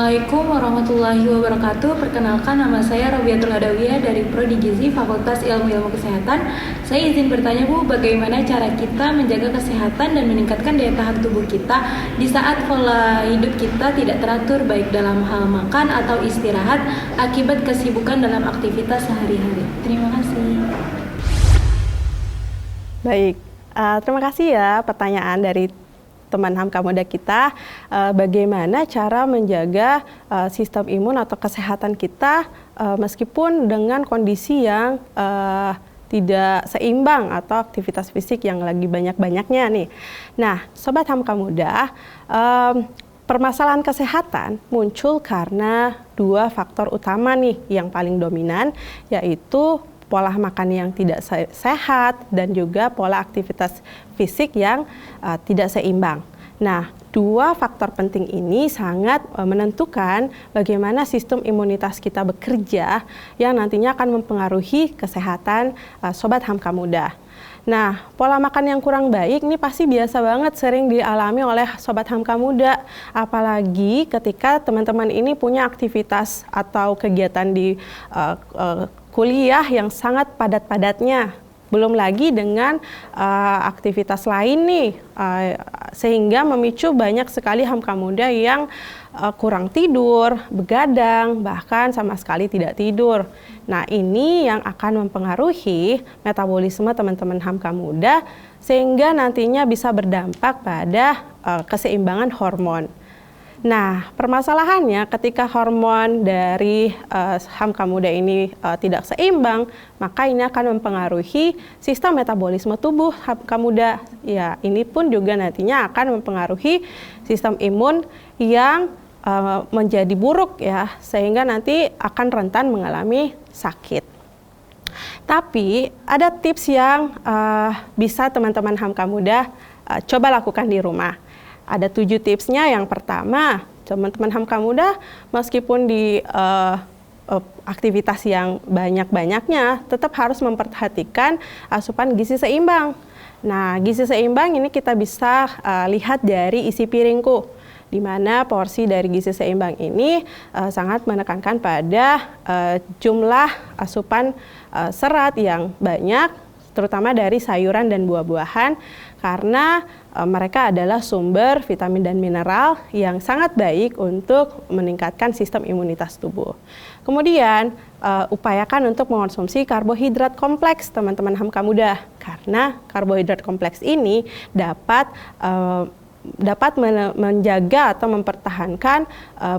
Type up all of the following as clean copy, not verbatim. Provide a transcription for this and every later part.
Assalamualaikum warahmatullahi wabarakatuh. Perkenalkan, nama saya Robiatul Adawiyah dari Prodi Gizi Fakultas Ilmu Kesehatan. Saya izin bertanya, Bu, bagaimana cara kita menjaga kesehatan dan meningkatkan daya tahan tubuh kita di saat pola hidup kita tidak teratur, baik dalam hal makan atau istirahat akibat kesibukan dalam aktivitas sehari-hari. Terima kasih. Baik, terima kasih ya pertanyaan dari teman Hamka Muda kita, bagaimana cara menjaga sistem imun atau kesehatan kita meskipun dengan kondisi yang tidak seimbang atau aktivitas fisik yang lagi banyak-banyaknya nih. Nah, Sobat Hamka Muda, permasalahan kesehatan muncul karena dua faktor utama nih yang paling dominan, yaitu pola makan yang tidak sehat dan juga pola aktivitas fisik yang tidak seimbang. Nah, dua faktor penting ini sangat menentukan bagaimana sistem imunitas kita bekerja yang nantinya akan mempengaruhi kesehatan Sobat Hamka Muda. Nah, pola makan yang kurang baik ini pasti biasa banget sering dialami oleh Sobat Hamka Muda. Apalagi ketika teman-teman ini punya aktivitas atau kegiatan di kuliah yang sangat padat-padatnya. Belum lagi dengan aktivitas lain nih, sehingga memicu banyak sekali Hamka Muda yang kurang tidur, begadang, bahkan sama sekali tidak tidur. Nah, ini yang akan mempengaruhi metabolisme teman-teman Hamka Muda sehingga nantinya bisa berdampak pada keseimbangan hormon. Nah, permasalahannya ketika hormon dari Hamka Muda ini tidak seimbang, maka ini akan mempengaruhi sistem metabolisme tubuh Hamka Muda. Ya, ini pun juga nantinya akan mempengaruhi sistem imun yang menjadi buruk ya, sehingga nanti akan rentan mengalami sakit. Tapi ada tips yang bisa teman-teman Hamka Muda coba lakukan di rumah. Ada 7 tipsnya. Yang pertama, teman-teman Hamka Muda meskipun di aktivitas yang banyak-banyaknya tetap harus memperhatikan asupan gizi seimbang. Nah, gizi seimbang ini kita bisa lihat dari isi piringku, di mana porsi dari gizi seimbang ini sangat menekankan pada jumlah asupan serat yang banyak, terutama dari sayuran dan buah-buahan, karena mereka adalah sumber vitamin dan mineral yang sangat baik untuk meningkatkan sistem imunitas tubuh. Kemudian, upayakan untuk mengonsumsi karbohidrat kompleks, teman-teman Hamka Muda, karena karbohidrat kompleks ini dapat menjaga atau mempertahankan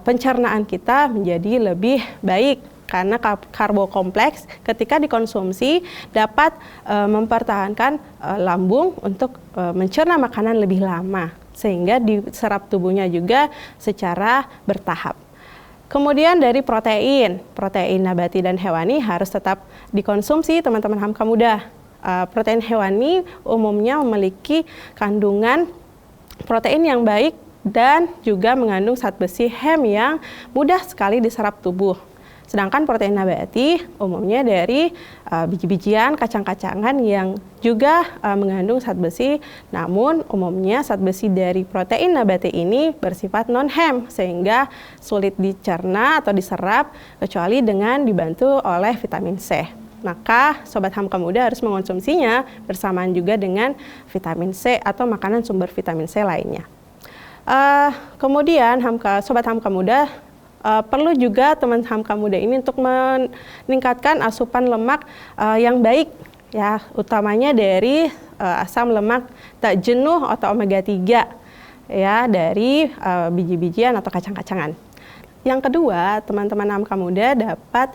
pencernaan kita menjadi lebih baik. Karena karbo kompleks ketika dikonsumsi dapat mempertahankan lambung untuk mencerna makanan lebih lama, sehingga diserap tubuhnya juga secara bertahap. Kemudian dari protein nabati dan hewani harus tetap dikonsumsi teman-teman Hamka Muda. Protein hewani umumnya memiliki kandungan protein yang baik dan juga mengandung zat besi Hem yang mudah sekali diserap tubuh. Sedangkan protein nabati umumnya dari biji-bijian, kacang-kacangan yang juga mengandung zat besi, namun umumnya zat besi dari protein nabati ini bersifat non-Hem sehingga sulit dicerna atau diserap kecuali dengan dibantu oleh vitamin C. Maka Sobat Hamka Muda harus mengonsumsinya bersamaan juga dengan vitamin C atau makanan sumber vitamin C lainnya. Kemudian Sobat Hamka Muda perlu juga teman Hamka Muda ini untuk meningkatkan asupan lemak yang baik ya, utamanya dari asam lemak tak jenuh atau omega 3 ya, dari biji-bijian atau kacang-kacangan. Yang kedua, teman-teman Hamka Muda dapat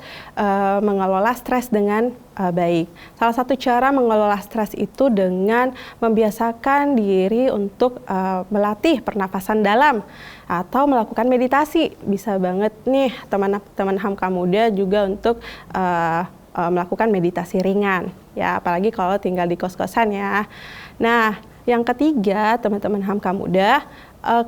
mengelola stres dengan baik. Salah satu cara mengelola stres itu dengan membiasakan diri untuk melatih pernafasan dalam atau melakukan meditasi. Bisa banget nih teman-teman Hamka Muda juga untuk melakukan meditasi ringan ya, apalagi kalau tinggal di kos-kosan ya. Nah, yang ketiga, teman-teman Hamka Muda,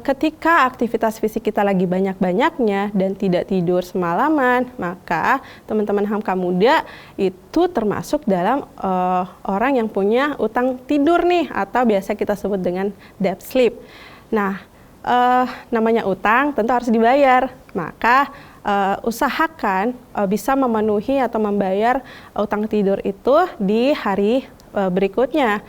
ketika aktivitas fisik kita lagi banyak-banyaknya dan tidak tidur semalaman, maka teman-teman Hamka Muda itu termasuk dalam orang yang punya utang tidur nih, atau biasa kita sebut dengan debt sleep. Nah, namanya utang tentu harus dibayar. maka usahakan bisa memenuhi atau membayar utang tidur itu di hari berikutnya.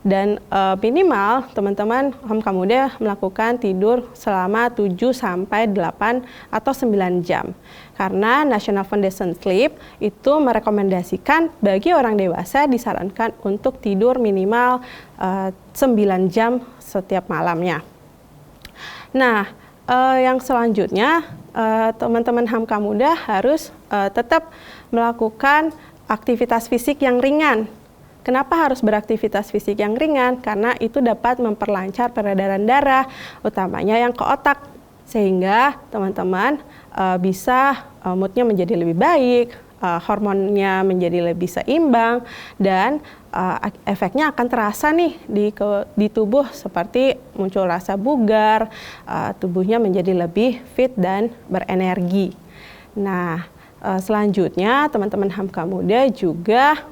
Dan minimal teman-teman HMK Muda melakukan tidur selama 7 sampai 8 atau 9 jam. Karena National Foundation Sleep itu merekomendasikan bagi orang dewasa disarankan untuk tidur minimal 9 jam setiap malamnya. Nah, yang selanjutnya teman-teman HMK Muda harus tetap melakukan aktivitas fisik yang ringan. Kenapa harus beraktivitas fisik yang ringan? Karena itu dapat memperlancar peredaran darah, utamanya yang ke otak, sehingga teman-teman bisa moodnya menjadi lebih baik, hormonnya menjadi lebih seimbang, dan efeknya akan terasa nih di tubuh, seperti muncul rasa bugar, tubuhnya menjadi lebih fit dan berenergi. Nah, selanjutnya teman-teman HMK Muda juga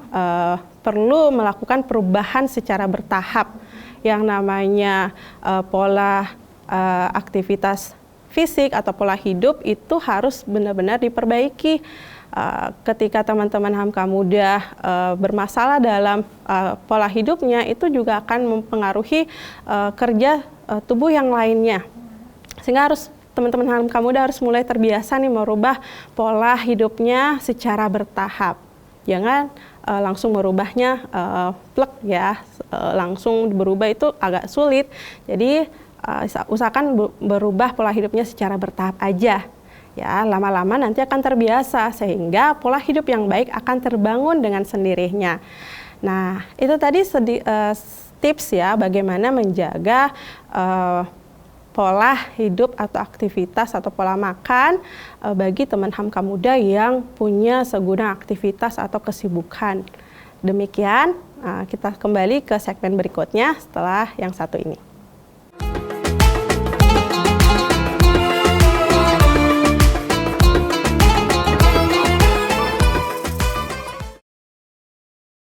perlu melakukan perubahan secara bertahap. Yang namanya pola aktivitas fisik atau pola hidup itu harus benar-benar diperbaiki. Ketika teman-teman HMK Muda bermasalah dalam pola hidupnya, itu juga akan mempengaruhi kerja tubuh yang lainnya. Sehingga teman-teman HMK Muda harus mulai terbiasa nih merubah pola hidupnya secara bertahap. Jangan langsung merubahnya plek ya, langsung berubah itu agak sulit. Jadi usahakan berubah pola hidupnya secara bertahap aja. Ya, lama-lama nanti akan terbiasa sehingga pola hidup yang baik akan terbangun dengan sendirinya. Nah, itu tadi tips ya bagaimana menjaga pola hidup atau aktivitas atau pola makan bagi teman HMK Muda yang punya segudang aktivitas atau kesibukan. Demikian, kita kembali ke segmen berikutnya setelah yang satu ini.